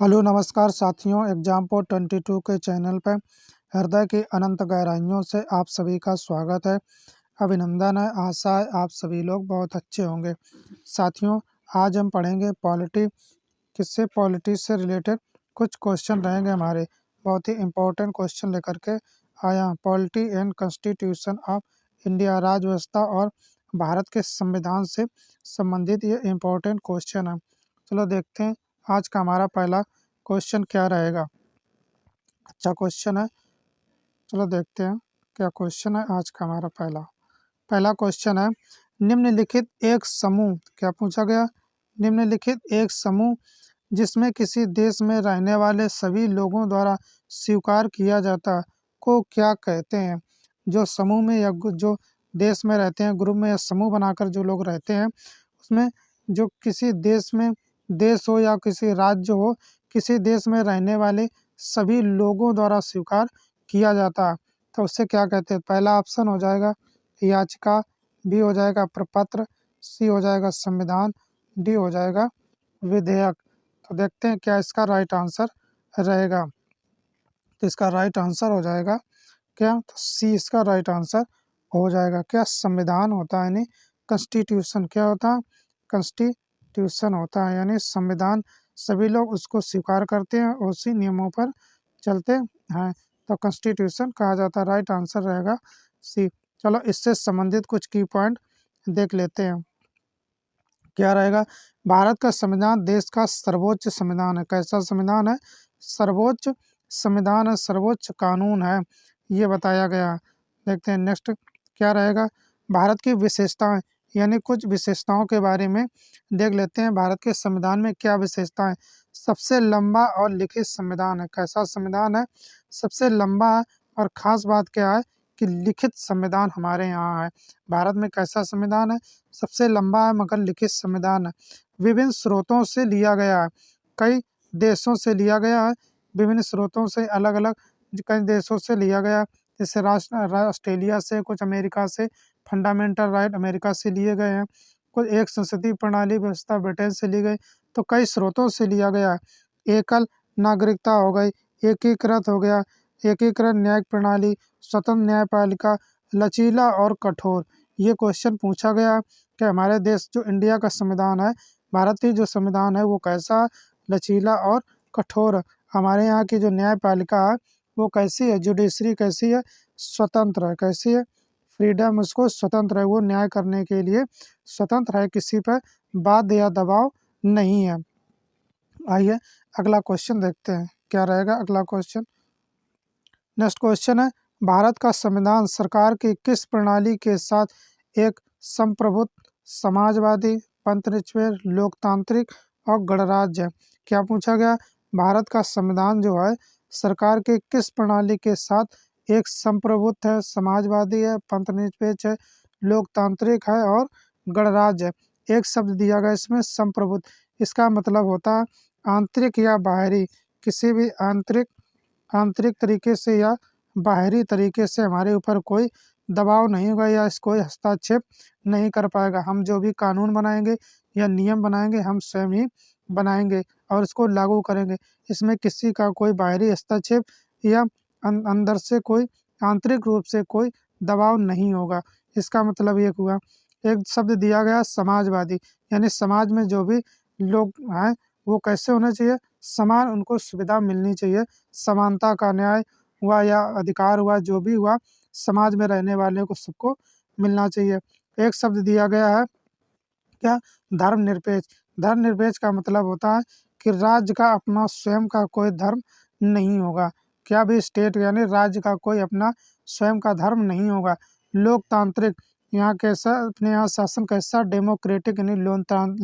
Hello नमस्कार साथियों, example 22 के चैनल पर हृदय की अनंत गहराइयों से आप सभी का स्वागत है। अभिनंदन है। आशा है आप सभी लोग बहुत अच्छे होंगे। साथियों, आज हम पढ़ेंगे पॉलिटी। किससे? पॉलिटी से रिलेटेड कुछ क्वेश्चन रहेंगे हमारे। बहुत ही इम्पोर्टेंट क्वेश्चन लेकर के आया हूं। Polity and constitution of India, राज्य व्यवस्था और भारत के संविधान से संबंधित ये इम्पोर्टेंट क्वेश्चन है। चलो देखते हैं आज का हमारा पहला क्वेश्चन क्या रहेगा। अच्छा क्वेश्चन है, चलो देखते हैं क्या क्वेश्चन है आज का हमारा पहला पहला क्वेश्चन है, निम्नलिखित एक समूह, क्या पूछा गया? निम्नलिखित एक समूह जिसमें किसी देश में रहने वाले सभी लोगों द्वारा स्वीकार किया जाता को क्या कहते हैं? जो समूह में या जो देश में रहते हैं, ग्रुप में या समूह बनाकर जो लोग रहते हैं, उसमें जो किसी देश में, देश हो या किसी राज्य हो, किसी देश में रहने वाले सभी लोगों द्वारा स्वीकार किया जाता है, तो उससे क्या कहते हैं? पहला ऑप्शन हो जाएगा याचिका, बी हो जाएगा प्रपत्र, सी हो जाएगा संविधान, डी हो जाएगा विधेयक। तो देखते हैं क्या इसका राइट आंसर रहेगा। तो इसका राइट आंसर हो जाएगा क्या? तो सी इसका राइट आंसर हो जाएगा। क्या? संविधान होता है, यानी कॉन्स्टिट्यूशन। क्या होता है? कॉन्स्टिट्यूशन होता है, यानी संविधान। सभी लोग उसको स्वीकार करते हैं, उसी नियमों पर चलते हैं, तो कॉन्स्टिट्यूशन कहा जाता है। राइट आंसर रहेगा सी। चलो इससे संबंधित कुछ की पॉइंट देख लेते हैं। क्या रहेगा? भारत का संविधान देश का सर्वोच्च संविधान है। कैसा संविधान है? सर्वोच्च संविधान है, सर्वोच्च कानून है, ये बताया गया है। देखते हैं नेक्स्ट क्या रहेगा। भारत की विशेषताएं, यानी कुछ विशेषताओं के बारे में देख लेते हैं। भारत के संविधान में क्या विशेषताएं? सबसे लंबा और लिखित संविधान है। कैसा संविधान है? सबसे लंबा है, और खास बात क्या है कि लिखित संविधान हमारे यहाँ है। भारत में कैसा संविधान है? सबसे लंबा है मगर लिखित संविधान है। विभिन्न स्रोतों से लिया गया है, कई देशों से लिया गया है, विभिन्न स्रोतों से, अलग अलग कई देशों से लिया गया, जैसे ऑस्ट्रेलिया से, कुछ अमेरिका से, फंडामेंटल राइट अमेरिका से लिए गए हैं, कुछ एक संसदीय प्रणाली व्यवस्था ब्रिटेन से ली गई, तो कई स्रोतों से लिया गया है। एकल नागरिकता हो गई, एकीकृत हो गया, एकीकृत न्यायिक प्रणाली, स्वतंत्र न्यायपालिका, लचीला और कठोर। ये क्वेश्चन पूछा गया कि हमारे देश जो इंडिया का संविधान है, भारतीय जो संविधान है वो कैसा? लचीला और कठोर। हमारे यहाँ की जो न्यायपालिका है वो कैसी है? जुडिशरी कैसी है? स्वतंत्र है। कैसी है? फ्रीडम, उसको स्वतंत्र है, वो न्याय करने के लिए स्वतंत्र है, किसी पर बाध्य या दबाव नहीं है। आइए अगला क्वेश्चन देखते हैं क्या रहेगा अगला क्वेश्चन। नेक्स्ट क्वेश्चन है, भारत का संविधान सरकार की किस प्रणाली के साथ एक संप्रभुत्व, समाजवादी, पंथनिरपेक्ष, लोकतांत्रिक और गणराज्य है? क्या पूछा गया? भारत का संविधान जो है सरकार के किस प्रणाली के साथ एक संप्रभुत्व है, समाजवादी है, पंथनिरपेक्ष है, लोकतांत्रिक है और गणराज्य है। एक शब्द दिया गया इसमें, संप्रभुत्व। इसका मतलब होता है आंतरिक या बाहरी, किसी भी आंतरिक तरीके से या बाहरी तरीके से हमारे ऊपर कोई दबाव नहीं होगा या कोई हस्तक्षेप नहीं कर पाएगा। हम जो भी कानून बनाएंगे या नियम बनाएंगे हम स्वयं ही बनाएंगे और इसको लागू करेंगे। इसमें किसी का कोई बाहरी हस्तक्षेप या अंदर से कोई, आंतरिक रूप से कोई दबाव नहीं होगा। इसका मतलब ये हुआ। एक शब्द दिया गया समाजवादी, यानी समाज में जो भी लोग हैं वो कैसे होने चाहिए? समान, उनको सुविधा मिलनी चाहिए, समानता का न्याय हुआ या अधिकार हुआ, जो भी हुआ समाज में रहने वाले को सबको मिलना चाहिए। एक शब्द दिया गया है क्या? धर्मनिरपेक्ष। धर्मनिरपेक्ष का मतलब होता है कि राज्य का अपना स्वयं का कोई धर्म नहीं होगा। क्या भी स्टेट यानी राज्य का कोई अपना स्वयं का धर्म नहीं होगा। लोकतांत्रिक, यहाँ कैसा अपने यहाँ शासन कैसा? डेमोक्रेटिक यानी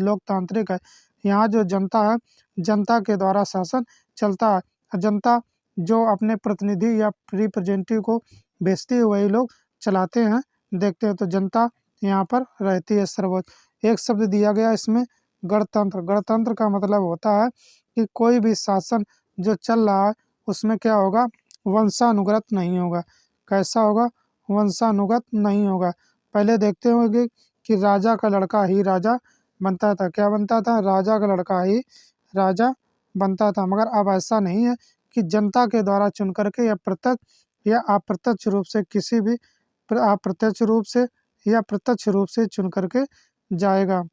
लोकतांत्रिक है। यहाँ जो जनता है, जनता के द्वारा शासन चलता है। जनता जो अपने प्रतिनिधि या रिप्रेजेंटेटिव को भेजती है वही लोग चलाते हैं। देखते हैं तो जनता यहाँ पर रहती है सर्वोच्च। एक शब्द दिया गया इसमें गणतंत्र। गणतंत्र का मतलब होता है कि कोई भी शासन जो चल रहा है उसमें क्या होगा? वंशानुगत नहीं होगा। कैसा होगा? वंशानुगत नहीं होगा। पहले देखते होंगे कि राजा का लड़का ही राजा बनता था। क्या बनता था? राजा का लड़का ही राजा बनता था, मगर अब ऐसा नहीं है कि जनता के द्वारा चुन करके या प्रत्यक्ष या अप्रत्यक्ष रूप से किसी भी अप्रत्यक्ष रूप से या प्रत्यक्ष रूप से चुन करके जाएगा।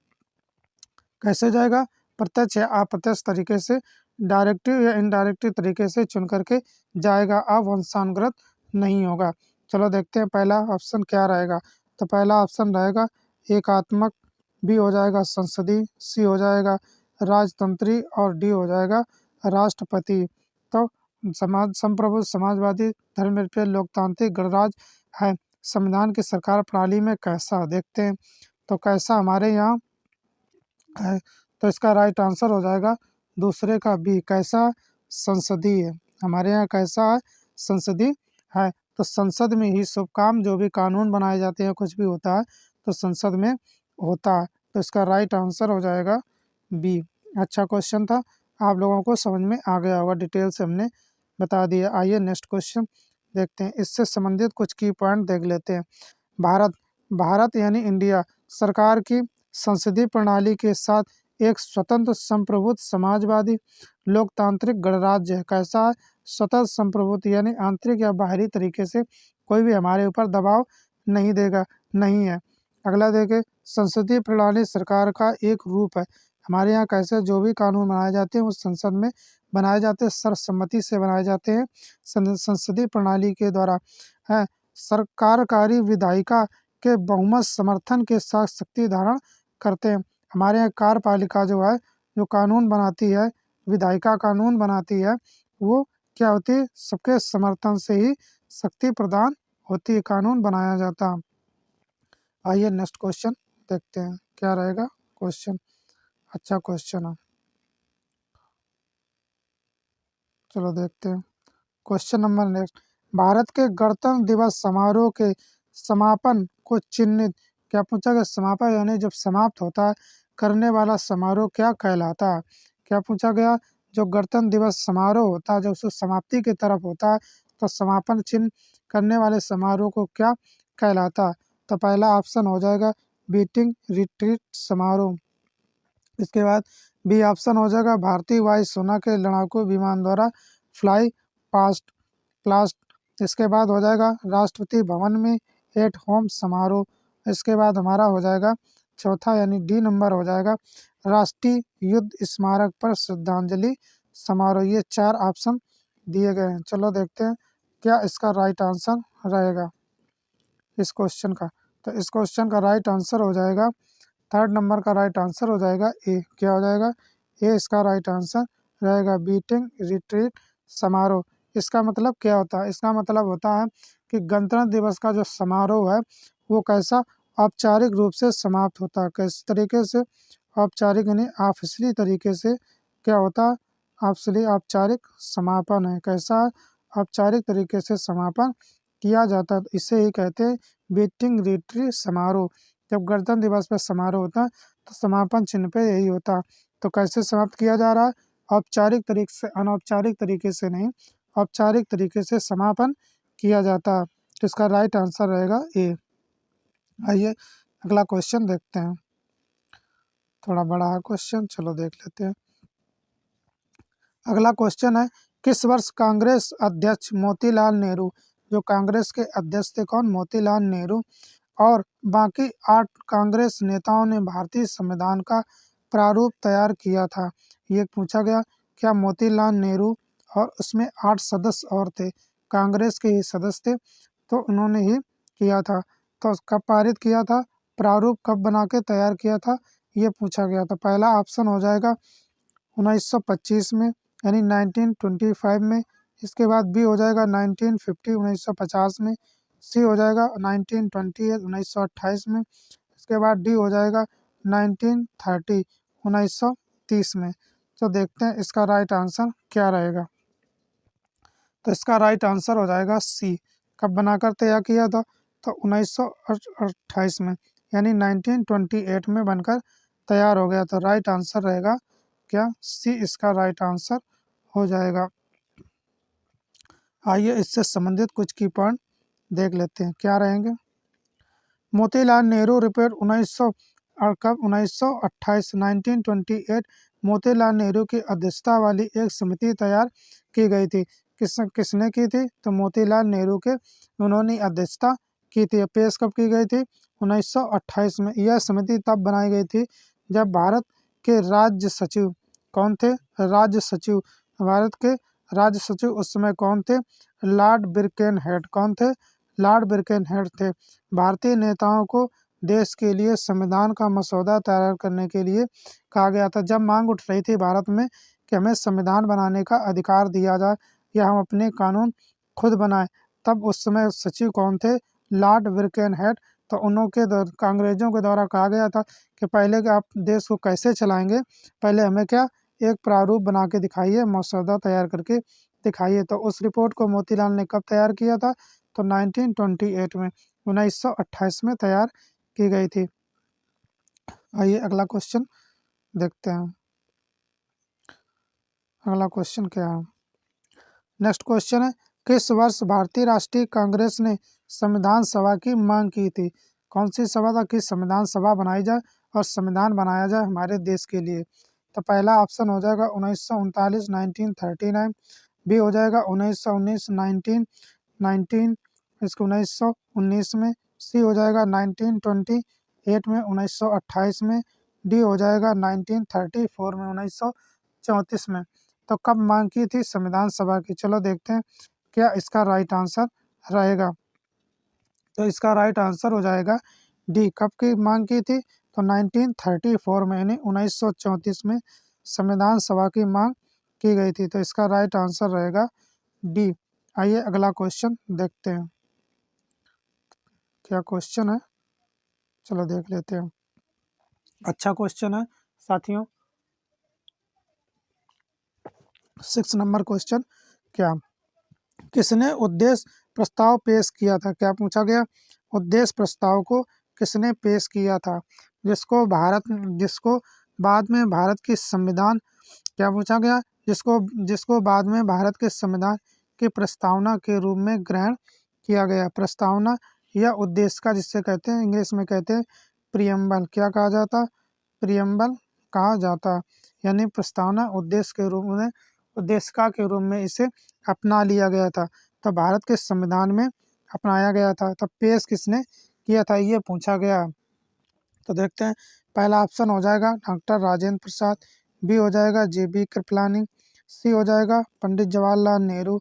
कैसे जाएगा? प्रत्यक्ष या अप्रत्यक्ष तरीके से, डायरेक्टिव या इनडायरेक्टिव तरीके से चुन करके जाएगा, अब वंशानुगत नहीं होगा। चलो देखते हैं पहला ऑप्शन क्या रहेगा। तो पहला ऑप्शन रहेगा एकात्मक, बी हो जाएगा संसदीय, सी हो जाएगा राजतंत्री और डी हो जाएगा राष्ट्रपति। तो संप्रभु समाजवादी धर्मनिरपेक्ष लोकतांत्रिक गणराज्य है संविधान की सरकार प्रणाली में कैसा, देखते हैं। तो कैसा हमारे यहाँ है, तो इसका राइट आंसर हो जाएगा दूसरे का बी, कैसा? संसदीय। हमारे यहाँ कैसा है? संसदीय है। तो संसद में ही शुभ काम, जो भी कानून बनाए जाते हैं, कुछ भी होता है तो संसद में होता है। तो इसका राइट आंसर हो जाएगा बी। अच्छा क्वेश्चन था, आप लोगों को समझ में आ गया होगा, डिटेल से हमने बता दिया। आइए नेक्स्ट क्वेश्चन देखते हैं, इससे संबंधित कुछ की पॉइंट देख लेते हैं। भारत यानी इंडिया सरकार की संसदीय प्रणाली के साथ एक स्वतंत्र संप्रभुत्व समाजवादी लोकतांत्रिक गणराज्य है। कैसा है? स्वतंत्र संप्रभुत्व यानी आंतरिक या बाहरी तरीके से कोई भी हमारे ऊपर दबाव नहीं देगा, नहीं है। अगला देखें, संसदीय प्रणाली सरकार का एक रूप है। हमारे यहाँ कैसे जो भी कानून बनाए जाते हैं वो संसद में बनाए जाते हैं, सर्वसम्मति से बनाए जाते हैं संसदीय प्रणाली के द्वारा है। सरकारकारी विधायिका के बहुमत समर्थन के साथ शक्ति धारण करते हैं। हमारे यहाँ कार्यपालिका जो है, जो कानून बनाती है, विधायिका कानून बनाती है, वो क्या होती है? सबके समर्थन से ही शक्ति प्रदान होती है, कानून बनाया जाता है। आइए नेक्स्ट क्वेश्चन देखते हैं क्या रहेगा क्वेश्चन। अच्छा क्वेश्चन है, चलो देखते हैं क्वेश्चन नंबर नेक्स्ट। भारत के गणतंत्र दिवस समारोह के समापन को चिन्हित, क्या पूछा गया? समापन यानी जब समाप्त होता है करने वाला समारोह क्या कहलाता है? क्या पूछा गया? जो गणतंत्र दिवस समारोह होता है, जब उसको समाप्ति की तरफ होता है तो समापन चिन्ह करने वाले समारोह को क्या कहलाता है? तो पहला ऑप्शन हो जाएगा बीटिंग रिट्रीट समारोह। इसके बाद बी ऑप्शन हो जाएगा भारतीय वायुसेना के लड़ाकू विमान द्वारा फ्लाई पास्ट। इसके बाद हो जाएगा राष्ट्रपति भवन में एट होम समारोह। इसके बाद हमारा हो जाएगा चौथा यानी डी नंबर हो जाएगा राष्ट्रीय युद्ध स्मारक पर श्रद्धांजलि समारोह। ये चार ऑप्शन दिए गए हैं। चलो देखते हैं क्या इसका राइट आंसर रहेगा इस क्वेश्चन का। तो इस क्वेश्चन का राइट आंसर हो जाएगा, थर्ड नंबर का राइट आंसर हो जाएगा ए। क्या हो जाएगा? ए इसका राइट आंसर रहेगा, बीटिंग रिट्रीट समारोह। इसका मतलब क्या होता है? इसका मतलब होता है कि गणतंत्र दिवस का जो समारोह है वो कैसा औपचारिक रूप से समाप्त होता है। किस तरीके से? औपचारिक यानी ऑफिशियली तरीके से क्या होता है? औपचारिक समापन है। कैसा? औपचारिक तरीके से समापन किया जाता है, इसे ही कहते हैं बीटिंग रिट्रीट समारोह। जब गणतंत्र दिवस पर समारोह होता है तो समापन चिन्ह पे यही होता है। तो कैसे समाप्त किया जा रहा है? औपचारिक तरीके से, अनौपचारिक तरीके से नहीं, औपचारिक तरीके से समापन किया जाता है। तो इसका राइट आंसर रहेगा ए। आइए अगला क्वेश्चन देखते हैं, थोड़ा बड़ा है क्वेश्चन, चलो देख लेते हैं। अगला क्वेश्चन है, किस वर्ष कांग्रेस अध्यक्ष मोतीलाल नेहरू, जो कांग्रेस के अध्यक्ष थे कौन? मोतीलाल नेहरू, और बाकी 8 कांग्रेस नेताओं ने भारतीय संविधान का प्रारूप तैयार किया था? ये पूछा गया। क्या मोतीलाल नेहरू और उसमें 8 सदस्य और थे, कांग्रेस के ही सदस्य थे, तो उन्होंने ही किया था। तो कब पारित किया था? प्रारूप कब बना के तैयार किया था, ये पूछा गया था। पहला ऑप्शन हो जाएगा 1925 में यानी 1925 में। इसके बाद बी हो जाएगा 1950 1950 में। सी हो जाएगा 1928 1928 में। इसके बाद डी हो जाएगा 1930 1930 में। तो देखते हैं इसका राइट आंसर क्या रहेगा। तो इसका राइट आंसर हो जाएगा सी। कब बनाकर तैयार किया था? तो 1928 में यानी 1928 में बनकर तैयार हो गया। तो राइट आंसर रहेगा क्या? सी इसका राइट आंसर हो जाएगा। आइए इससे संबंधित कुछ की पॉइंट देख लेते हैं क्या रहेंगे। मोतीलाल नेहरू रिपोर्ट 1928 1928 मोतीलाल नेहरू की अध्यक्षता वाली एक समिति तैयार की गई थी। किसने की थी? तो मोतीलाल नेहरू के उन्होंने अध्यक्षता की थी। पेश कब की गई थी? 1928 में। यह समिति तब बनाई गई थी जब भारत के राज्य सचिव कौन थे? राज्य सचिव, भारत के राज्य सचिव उस समय कौन थे? लॉर्ड बिरकेनहेड। कौन थे? लॉर्ड बिरकेनहेड थे। भारतीय नेताओं को देश के लिए संविधान का मसौदा तैयार करने के लिए कहा गया था। जब मांग उठ रही थी भारत में कि हमें संविधान बनाने का अधिकार दिया जाए या हम अपने कानून खुद बनाएं, तब उस समय सचिव कौन थे? लॉर्ड बिरकेनहेड। तो अंग्रेजों के द्वारा कहा गया था कि पहले कि आप देश को कैसे चलाएंगे, पहले हमें क्या एक प्रारूप बना के दिखाइए, मसौदा तैयार करके दिखाइए। तो उस रिपोर्ट को मोतीलाल ने कब तैयार किया था? तो 1928 में, 1928 में तैयार की गई थी। आइए अगला क्वेश्चन देखते हैं। अगला क्वेश्चन क्या है? नेक्स्ट क्वेश्चन है, किस वर्ष भारतीय राष्ट्रीय कांग्रेस ने संविधान सभा की मांग की थी? कौन सी सभा था कि संविधान सभा बनाई जाए और संविधान बनाया जाए हमारे देश के लिए? तो पहला ऑप्शन हो जाएगा 1939 1939, बी हो जाएगा 1919 1919, इसको 1919 में, सी हो जाएगा 1928 में, 1928 में, डी हो जाएगा 1934 में, 1934 में। तो कब मांग की थी संविधान सभा की? चलो देखते हैं क्या इसका राइट आंसर रहेगा। तो इसका राइट आंसर हो जाएगा डी। कब की मांग की थी? तो 1934 में, यानी 1934 में संविधान सभा की मांग की गई थी। तो इसका राइट आंसर रहेगा डी। आइए अगला क्वेश्चन देखते हैं क्या क्वेश्चन है, चलो देख लेते हैं। अच्छा क्वेश्चन है साथियों। 6 नंबर क्वेश्चन, क्या किसने उद्देश्य प्रस्ताव पेश किया था? क्या पूछा गया? उद्देश्य प्रस्ताव को किसने पेश किया था, जिसको बाद में भारत की संविधान, क्या पूछा गया? जिसको बाद में भारत के संविधान की प्रस्तावना के रूप में ग्रहण किया गया। प्रस्तावना या उद्देश्य का जिससे कहते हैं, इंग्लिश में कहते हैं प्रियम्बल। क्या कहा जाता? प्रियम्बल कहा जाता। यानी प्रस्तावना उद्देश्य के रूप में, उद्देशिका के रूप में इसे अपना लिया गया था। तो भारत के संविधान में अपनाया गया था। तो पेश किसने किया था, ये पूछा गया। तो देखते हैं, पहला ऑप्शन हो जाएगा डॉक्टर राजेंद्र प्रसाद, बी हो जाएगा JB कृपलानी, सी हो जाएगा पंडित जवाहरलाल नेहरू,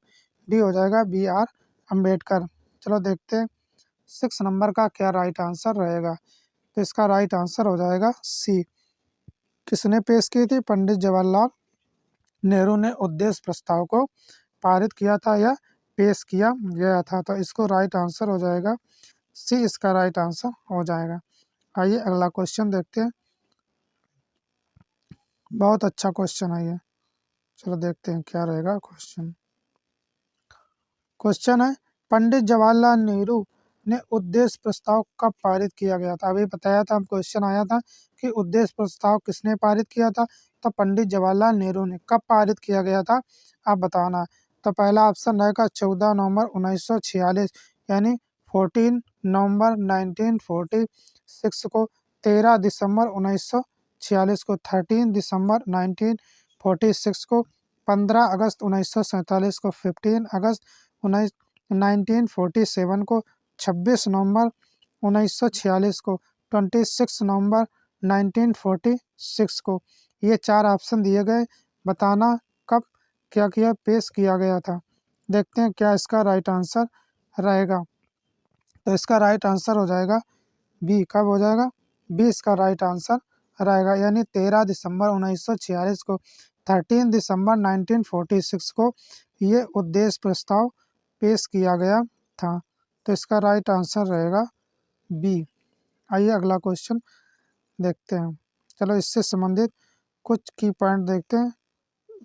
डी हो जाएगा BR अम्बेडकर। चलो देखते हैं 6 नंबर का क्या राइट आंसर रहेगा। तो इसका राइट आंसर हो जाएगा सी। किसने पेश की थी? पंडित जवाहरलाल नेहरू ने उद्देश्य प्रस्ताव को पारित किया था या पेश किया गया था। तो इसको राइट आंसर हो जाएगा सी, इसका राइट आंसर हो जाएगा। आइए अगला क्वेश्चन देखते हैं। बहुत अच्छा क्वेश्चन है ये, चलो देखते हैं क्या रहेगा क्वेश्चन। क्वेश्चन है, पंडित जवाहरलाल नेहरू ने उद्देश्य प्रस्ताव कब पारित किया गया था? अभी बताया था, क्वेश्चन आया था कि उद्देश्य प्रस्ताव किसने पारित किया था? तो पंडित जवाहरलाल नेहरू ने। कब पारित किया गया था आप बताना। तो पहला ऑप्शन रहेगा 14 नवंबर 1946, यानी 14 नवंबर 1946 को, 13 दिसंबर 1946 को, 13 दिसंबर 1946 को, 15 अगस्त 1947 को, 15 अगस्त 1947 को, 26 नवंबर 1946 को, 26 नवंबर 1946 को। ये 4 ऑप्शन दिए गए, बताना कब क्या किया, पेश किया गया था। देखते हैं क्या इसका राइट आंसर रहेगा। तो इसका राइट आंसर हो जाएगा बी। कब हो जाएगा? बी इसका राइट आंसर रहेगा, यानी 13 दिसंबर 1946 को, 13 दिसंबर 1946 को ये उद्देश्य प्रस्ताव पेश किया गया था। तो इसका राइट आंसर रहेगा बी। आइए अगला क्वेश्चन देखते हैं। चलो इससे संबंधित कुछ की पॉइंट देखते हैं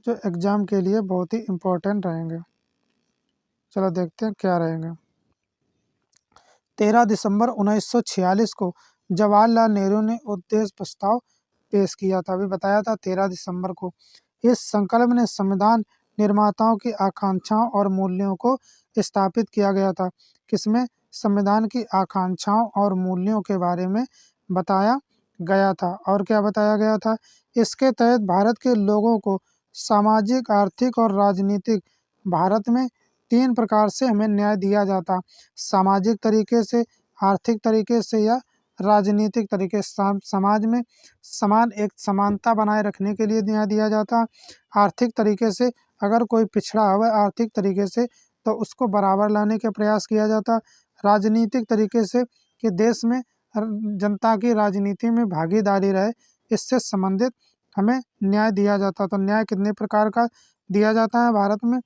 जो एग्जाम के लिए बहुत ही इम्पोर्टेंट रहेंगे। चलो देखते हैं क्या रहेंगे। 13 दिसंबर 1946 को जवाहरलाल नेहरू ने उद्देश्य प्रस्ताव पेश किया था। अभी बताया था 13 दिसंबर को। इस संकल्प ने संविधान निर्माताओं की आकांक्षाओं और मूल्यों को स्थापित किया गया था। किसमें? संविधान की आकांक्षाओं और मूल्यों के बारे में बताया गया था। और क्या बताया गया था? इसके तहत भारत के लोगों को सामाजिक, आर्थिक और राजनीतिक भारत में 3 प्रकार से हमें न्याय दिया जाता। सामाजिक तरीके से, आर्थिक तरीके से या राजनीतिक तरीके से। समाज में एक समानता बनाए रखने के लिए न्याय दिया जाता। आर्थिक तरीके से अगर कोई पिछड़ा हुआ है आर्थिक तरीके से तो उसको बराबर लाने का प्रयास किया जाता। राजनीतिक तरीके से कि देश में जनता की राजनीति में भागीदारी रहे, इससे संबंधित हमें न्याय दिया जाता। तो न्याय कितने प्रकार का दिया जाता है भारत में?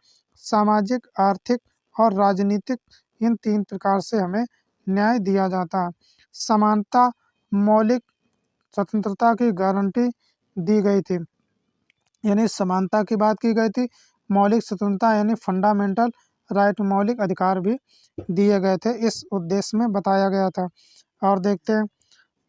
सामाजिक, आर्थिक और राजनीतिक, इन 3 प्रकार से हमें न्याय दिया जाता है। समानता, मौलिक स्वतंत्रता की गारंटी दी गई थी, यानी समानता की बात की गई थी। मौलिक स्वतंत्रता यानी फंडामेंटल राइट, मौलिक अधिकार भी दिए गए थे, इस उद्देश्य में बताया गया था। और देखते हैं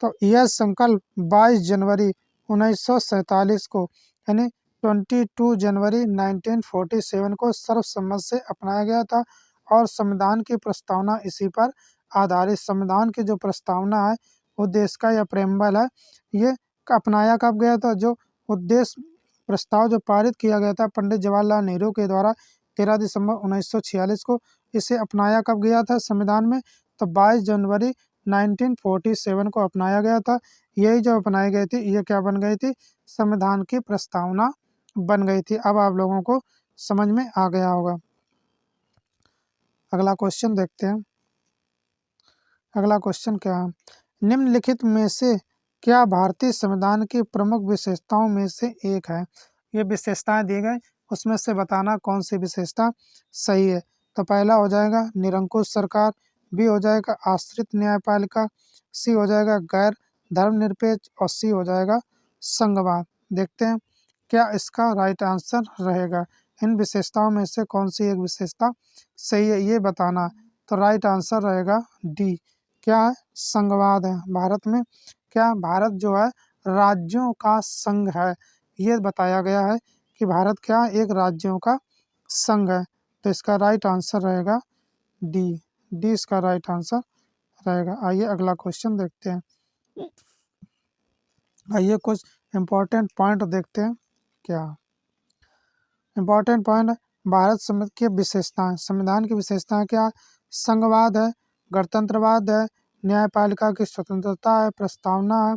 तो यह संकल्प 22 जनवरी 1947 को यानी 22 जनवरी 1947 को सर्वसम्मत से अपनाया गया था। और संविधान की प्रस्तावना इसी पर आधारित। संविधान की जो प्रस्तावना है, उद्देश्य का या प्रेम्बल है, ये अपनाया कब गया था? जो उद्देश्य प्रस्ताव जो पारित किया गया था पंडित जवाहरलाल नेहरू के द्वारा 13 दिसंबर 1946 को, इसे अपनाया कब गया था संविधान में? तो 22 जनवरी 1947 को अपनाया गया था। यही जो अपनाई गई थी, ये क्या बन गई थी? संविधान की प्रस्तावना बन गई थी। अब आप लोगों को समझ में आ गया होगा। अगला क्वेश्चन देखते हैं। अगला क्वेश्चन क्या है? निम्नलिखित में से क्या भारतीय संविधान की प्रमुख विशेषताओं में से एक है? ये विशेषताएं दी गई, उसमें से बताना कौन सी विशेषता सही है। तो पहला हो जाएगा निरंकुश सरकार, बी हो जाएगा आश्रित न्यायपालिका, सी हो जाएगा गैर धर्मनिरपेक्ष और सी हो जाएगा संघवाद। देखते हैं क्या इसका राइट आंसर रहेगा। इन विशेषताओं में से कौन सी एक विशेषता सही है, ये बताना। तो राइट आंसर रहेगा डी। क्या है? संघवाद है। भारत में क्या, भारत जो है राज्यों का संघ है, ये बताया गया है कि भारत क्या, एक राज्यों का संघ है। तो इसका राइट आंसर रहेगा डी। डी इसका राइट आंसर रहेगा। आइए अगला क्वेश्चन देखते हैं। आइए कुछ इम्पोर्टेंट पॉइंट देखते हैं। क्या इम्पोर्टेंट पॉइंट? भारत की विशेषताएं, संविधान की विशेषताएं क्या? संघवाद है, गणतंत्रवाद है, न्यायपालिका की स्वतंत्रता है, प्रस्तावना है,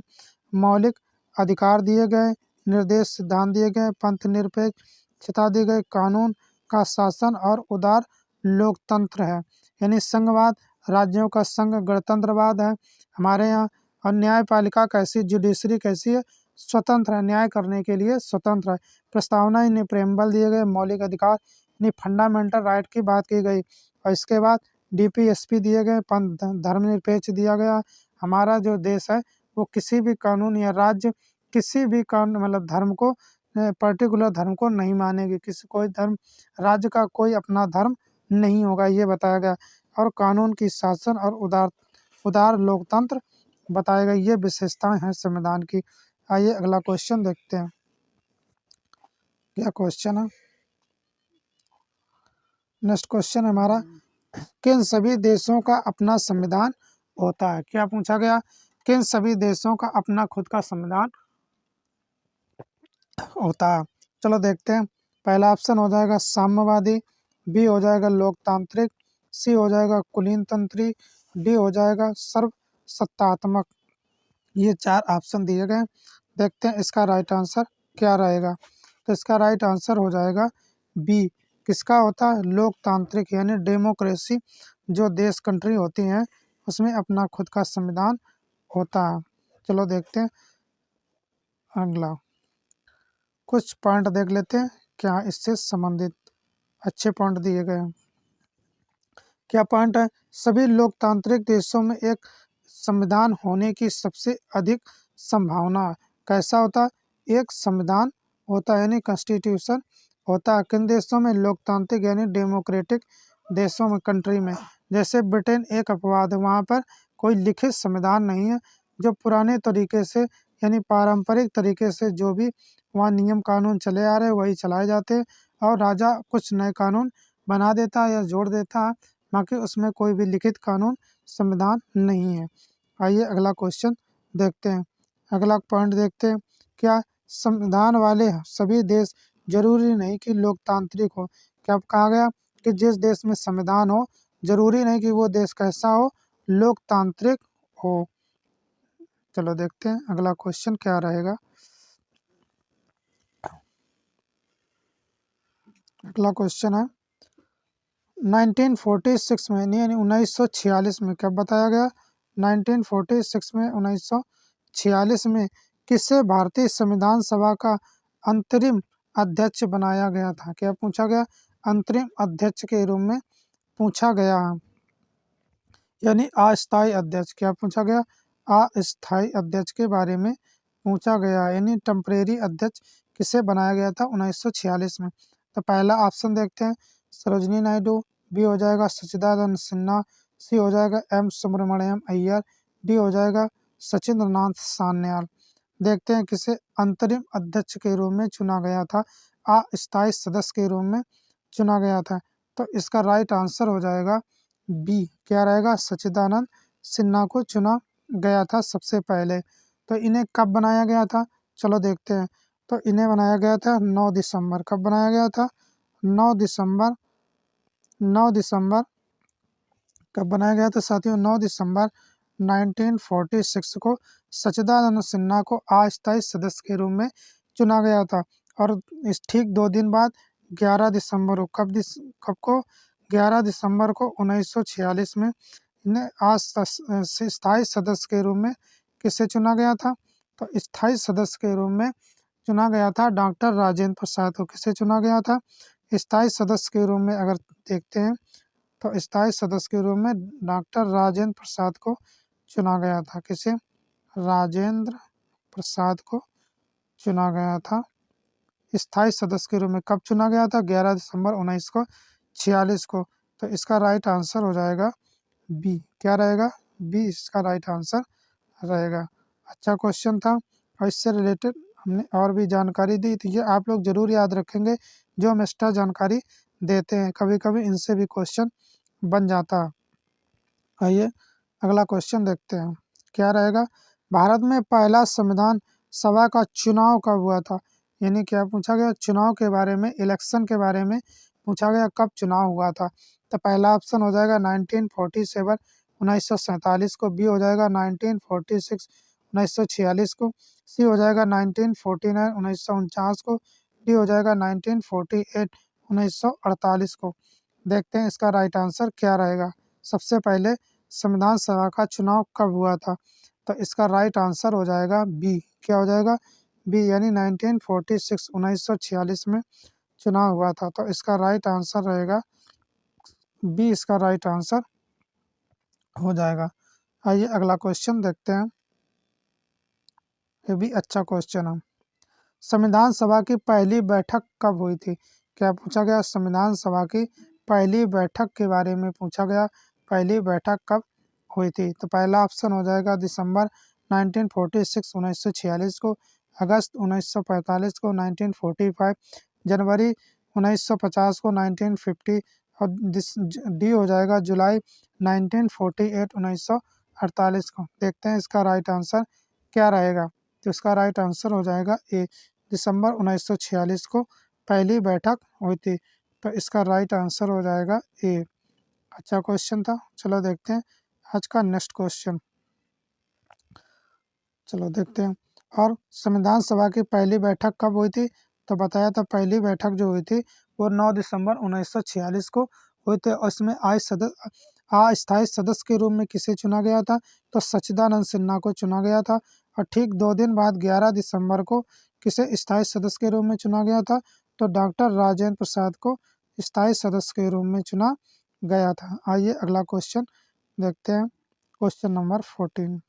मौलिक अधिकार दिए गए, निर्देश सिद्धांत दिए गए, पंथ निरपेक्षता दी गई, कानून का शासन और उदार लोकतंत्र है। यानी संघवाद, राज्यों का संघ, गणतंत्रवाद है हमारे यहाँ। और न्यायपालिका कैसी, जुडिशरी कैसी है? स्वतंत्र है, न्याय करने के लिए स्वतंत्र है। प्रस्तावना इन्हें प्रेम्बल दिए गए, मौलिक अधिकार यानी फंडामेंटल राइट की बात की गई। और इसके बाद डीपीएसपी दिए गए, पंथ धर्मनिरपेक्ष दिया गया। हमारा जो देश है वो किसी भी कानून या राज्य किसी भी कानून मतलब धर्म को, पर्टिकुलर धर्म को नहीं मानेगी। किसी कोई धर्म, राज्य का कोई अपना धर्म नहीं होगा, ये बताया गया। और कानून की शासन और उदार लोकतंत्र बताए गए, ये विशेषताएं हैं संविधान की। आइए अगला क्वेश्चन देखते हैं। क्या क्वेश्चन है? नेक्स्ट क्वेश्चन हमारा, किन सभी देशों का अपना संविधान होता है? क्या पूछा गया? किन सभी देशों का अपना खुद का संविधान होता है? चलो देखते हैं। पहला ऑप्शन हो जाएगा साम्यवादी, बी हो जाएगा लोकतांत्रिक, सी हो जाएगा कुलीनतंत्री, डी हो जाएगा सर्वसत्तात्मक। ये 4 ऑप्शन दिए गए। देखते हैं इसका राइट आंसर क्या रहेगा। तो इसका राइट आंसर हो जाएगा बी। किसका होता है? लोकतांत्रिक, यानी डेमोक्रेसी जो देश कंट्री होती हैं उसमें अपना खुद का संविधान होता है। चलो देखते हैं अगला। कुछ पॉइंट देख लेते हैं क्या इससे संबंधित अच्छे पॉइंट दिए गए हैं। क्या पॉइंट है? सभी लोकतांत्रिक देशों में एक संविधान होने की सबसे अधिक संभावना। कैसा होता है? एक संविधान होता है यानी कॉन्स्टिट्यूशन होता है। किन देशों में? लोकतांत्रिक यानी डेमोक्रेटिक देशों में, कंट्री में। जैसे ब्रिटेन एक अपवाद है, वहाँ पर कोई लिखित संविधान नहीं है। जो पुराने तरीके से यानी पारंपरिक तरीके से जो भी वहाँ नियम कानून चले आ रहे हैं वही चलाए जाते हैं, और राजा कुछ नए कानून बना देता है या जोड़ देता है, बाकी उसमें कोई भी लिखित कानून संविधान नहीं है। आइए अगला क्वेश्चन देखते हैं। अगला पॉइंट देखते हैं, क्या संविधान वाले सभी देश जरूरी नहीं कि लोकतांत्रिक हो। क्या कहा गया कि जिस देश में संविधान हो जरूरी नहीं कि वो देश कैसा हो, लोकतांत्रिक हो। चलो देखते हैं अगला क्वेश्चन क्या रहेगा। अगला क्वेश्चन है 1946 में यानी 1946 में क्या बताया गया, 1946 में 1946 में किसे भारतीय संविधान सभा का अंतरिम अध्यक्ष बनाया गया था। क्या पूछा गया, अंतरिम अध्यक्ष के रूप में पूछा गया, यानी अस्थायी अध्यक्ष। क्या पूछा गया, अस्थायी अध्यक्ष के बारे में पूछा गया, यानी टेम्परेरी अध्यक्ष किसे बनाया गया था 1946 में। तो पहला ऑप्शन देखते हैं, सरोजिनी नायडू, बी हो जाएगा सच्चिदानंद सिन्हा, सी हो जाएगा एम सुब्रमण्यम अय्यर, डी हो जाएगा सचिंद्र नाथ सान्याल। देखते हैं किसे अंतरिम अध्यक्ष के रूप में चुना गया था, अस्थायी सदस्य के रूप में चुना गया था। तो इसका राइट आंसर हो जाएगा बी, क्या रहेगा, सच्चिदानंद सिन्हा को चुना गया था सबसे पहले। तो इन्हें कब बनाया गया था, चलो देखते हैं। तो इन्हें बनाया गया था 9 दिसंबर, कब बनाया गया था, 9 दिसंबर, 9 दिसंबर कब बनाया गया था साथियों, 9 दिसंबर 1946 को सच्चिदानंद सिन्हा को अस्थायी सदस्य के रूप में चुना गया था। और इस ठीक 2 दिन बाद 11 दिसंबर को कब को 11 दिसंबर को 1946 में इन्हें स्थायी सदस्य के रूप में किसे चुना गया था, तो स्थायी सदस्य के रूप में चुना गया था डॉक्टर राजेंद्र प्रसाद को। किसे चुना गया था, स्थायी सदस्य के रूप में अगर देखते हैं तो स्थायी सदस्य के रूप में डॉक्टर राजेंद्र प्रसाद को चुना गया था। किसे, राजेंद्र प्रसाद को चुना गया था स्थायी सदस्य के रूप में। कब चुना गया था, 11 दिसंबर 1946 को। तो इसका राइट आंसर हो जाएगा बी, क्या रहेगा, बी इसका राइट आंसर रहेगा। अच्छा क्वेश्चन था और इससे रिलेटेड हमने और भी जानकारी दी, तो ये आप लोग जरूर याद रखेंगे जो हम एक्स्ट्रा जानकारी देते हैं, कभी कभी इनसे भी क्वेश्चन बन जाता है। आइए अगला क्वेश्चन देखते हैं क्या रहेगा, भारत में पहला संविधान सभा का चुनाव कब हुआ था। यानी क्या पूछा गया, चुनाव के बारे में, इलेक्शन के बारे में पूछा गया, कब चुनाव हुआ था। तो पहला ऑप्शन हो जाएगा 1947 1947 को, बी हो जाएगा 1946 1946 को, सी हो जाएगा 1949 1949 को, डी हो जाएगा 1948 1948 को। देखते हैं इसका राइट आंसर क्या रहेगा। सबसे पहले संविधान सभा का चुनाव कब हुआ था, तो इसका राइट आंसर हो जाएगा बी, क्या हो जाएगा, बी, यानी 1946 1946 में चुनाव हुआ था। तो इसका राइट आंसर रहेगा बी, इसका राइट आंसर हो जाएगा। आइए अगला क्वेश्चन देखते हैं, ये भी अच्छा क्वेश्चन है। संविधान सभा की पहली बैठक कब हुई थी। क्या पूछा गया, संविधान सभा की पहली बैठक के बारे में पूछा गया, पहली बैठक कब हुई थी। तो पहला ऑप्शन हो जाएगा दिसंबर 1946 1946 को, अगस्त 1945 को 1945, जनवरी 1950 को 1950, और डी हो जाएगा जुलाई 1948 1948 को। देखते हैं इसका राइट आंसर क्या रहेगा। तो इसका राइट आंसर हो जाएगा ए, दिसंबर 1946 को पहली बैठक हुई थी। तो इसका राइट आंसर हो जाएगा ए। अच्छा क्वेश्चन था, चलो देखते हैं आज का नेक्स्ट क्वेश्चन। चलो देखते हैं, और संविधान सभा की पहली बैठक कब हुई थी, तो बताया था पहली बैठक जो हुई थी वो 9 दिसंबर 1946 को हुई थी। और इसमें अस्थायी सदस्य के रूप में किसे चुना गया था, तो सच्चिदानंद सिन्हा को चुना गया था। और ठीक 2 दिन बाद 11 दिसंबर को किसे स्थायी सदस्य के रूप में चुना गया था, तो डॉक्टर राजेंद्र प्रसाद को स्थायी सदस्य के रूप में चुना गया था। आइए अगला क्वेश्चन देखते हैं, क्वेश्चन नंबर 14।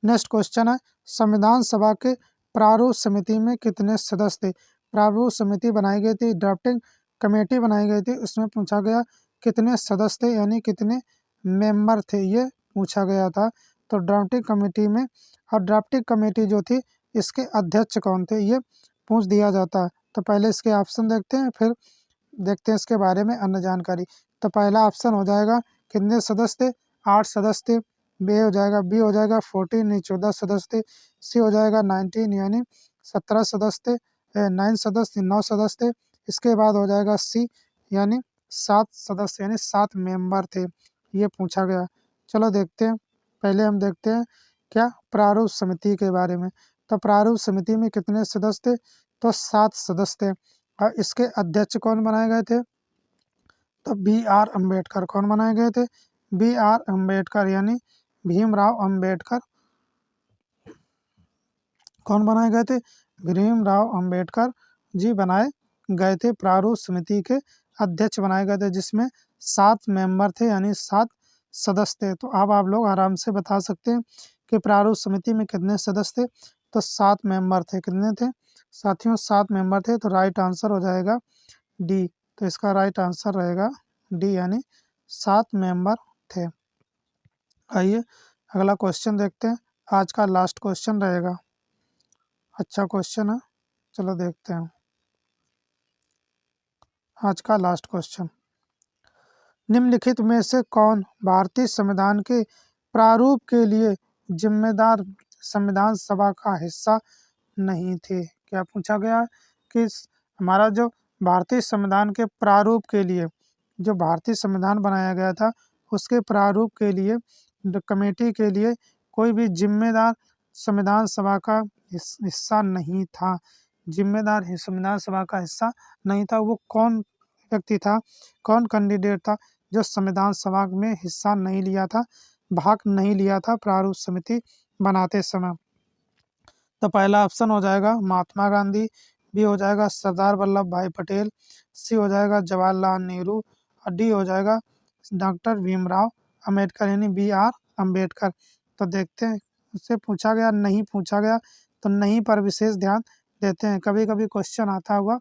नेक्स्ट क्वेश्चन है, संविधान सभा के प्रारूप समिति में कितने सदस्य थे। प्रारूप समिति बनाई गई थी, ड्राफ्टिंग कमेटी बनाई गई थी, उसमें पूछा गया कितने सदस्य थे, यानी कितने मेंबर थे, ये पूछा गया था। तो ड्राफ्टिंग कमेटी में, और ड्राफ्टिंग कमेटी जो थी इसके अध्यक्ष कौन थे, ये पूछ दिया जाता है। तो पहले इसके ऑप्शन देखते हैं, फिर देखते हैं इसके बारे में अन्य जानकारी। तो पहला ऑप्शन हो जाएगा कितने सदस्य थे, 8 सदस्य थे। बी हो जाएगा 14 यानी 14 सदस्य थे। सी हो जाएगा 19 यानी 17 सदस्य थे। 9 सदस्य 9 सदस्य थे। इसके बाद हो जाएगा सी यानी 7 सदस्य यानी 7 मेंबर थे। ये पूछा गया। चलो देखते हैं। पहले हम देखते हैं क्या प्रारूप समिति के बारे में। तो प्रारूप समिति में कितने सदस्य थे? तो 7 सदस्य थे। और इसके अध्यक्ष कौन बनाए गए थे? तो बी आर अम्बेडकर। कौन बनाए गए थे? बी आर अम्बेडकर यानी भीमराव अम्बेडकर। कौन बनाए गए थे? भीमराव अम्बेडकर जी बनाए गए थे। प्रारूप समिति के अध्यक्ष बनाए गए थे, जिसमें 7 मेंबर थे यानी 7 सदस्य थे। तो अब आप लोग आराम से बता सकते हैं कि प्रारूप समिति में कितने सदस्य थे। तो 7 मेंबर थे। कितने थे साथियों? 7 मेंबर थे। तो राइट आंसर हो जाएगा डी। तो इसका राइट आंसर रहेगा डी यानी 7 मेंबर थे। आइए अगला क्वेश्चन देखते हैं। आज का लास्ट क्वेश्चन रहेगा। अच्छा क्वेश्चन है, चलो देखते हैं। आज का लास्ट क्वेश्चन, निम्नलिखित में से कौन भारतीय संविधान के प्रारूप के लिए जिम्मेदार संविधान सभा का हिस्सा नहीं थे? क्या पूछा गया है कि हमारा जो भारतीय संविधान के प्रारूप के लिए, जो भारतीय संविधान बनाया गया था उसके प्रारूप के लिए कमेटी के लिए कोई भी जिम्मेदार संविधान सभा का हिस्सा नहीं था। जिम्मेदार संविधान सभा का हिस्सा नहीं था। वो कौन व्यक्ति था, कौन कैंडिडेट था जो संविधान सभा में हिस्सा नहीं लिया था, भाग नहीं लिया था प्रारूप समिति बनाते समय? तो पहला ऑप्शन हो जाएगा महात्मा गांधी, बी हो जाएगा सरदार वल्लभ भाई पटेल, सी हो जाएगा जवाहरलाल नेहरू और डी हो जाएगा डॉक्टर भीमराव अम्बेडकर यानी बी आर अम्बेडकर। तो देखते हैं, उससे पूछा गया नहीं पूछा गया तो नहीं पर विशेष ध्यान देते हैं। कभी कभी क्वेश्चन आता हुआ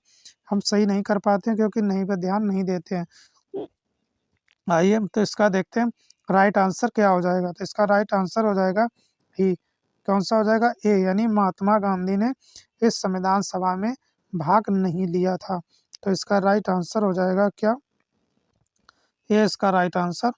हम सही नहीं कर पाते हैं क्योंकि नहीं पर ध्यान नहीं देते हैं। आइए तो इसका देखते हैं राइट आंसर क्या हो जाएगा। तो इसका राइट आंसर हो जाएगा ही। कौन सा हो जाएगा? ए यानी महात्मा गांधी ने इस संविधान सभा में भाग नहीं लिया था। तो इसका राइट आंसर हो जाएगा क्या? ये इसका राइट आंसर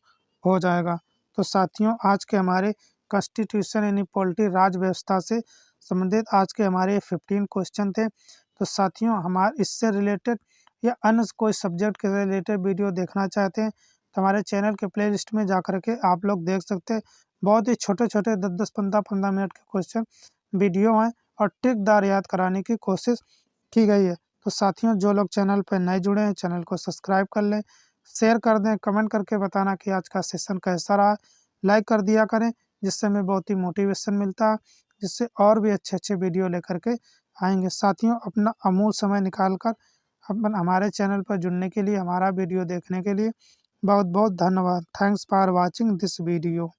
हो जाएगा। तो साथियों आज के हमारे कॉन्स्टिट्यूशन यानी पॉलिटी राज व्यवस्था से संबंधित आज के हमारे 15 क्वेश्चन थे। तो साथियों हमारे इससे रिलेटेड या अन्य कोई सब्जेक्ट के रिलेटेड वीडियो देखना चाहते हैं तो हमारे चैनल के प्ले लिस्ट में जा कर के आप लोग देख सकते हैं। बहुत ही छोटे छोटे 10-10 15-15 मिनट के क्वेश्चन वीडियो हैं और ट्रिकदार याद कराने की कोशिश की गई है। तो साथियों जो लोग चैनल पर नए जुड़े हैं चैनल को सब्सक्राइब कर लें, शेयर कर दें, कमेंट करके बताना कि आज का सेशन कैसा रहा। लाइक कर दिया करें जिससे हमें बहुत ही मोटिवेशन मिलता है, जिससे और भी अच्छे अच्छे वीडियो लेकर के आएंगे। साथियों अपना अमूल्य समय निकाल कर अपन हमारे चैनल पर जुड़ने के लिए, हमारा वीडियो देखने के लिए बहुत बहुत धन्यवाद। Thanks for watching this video.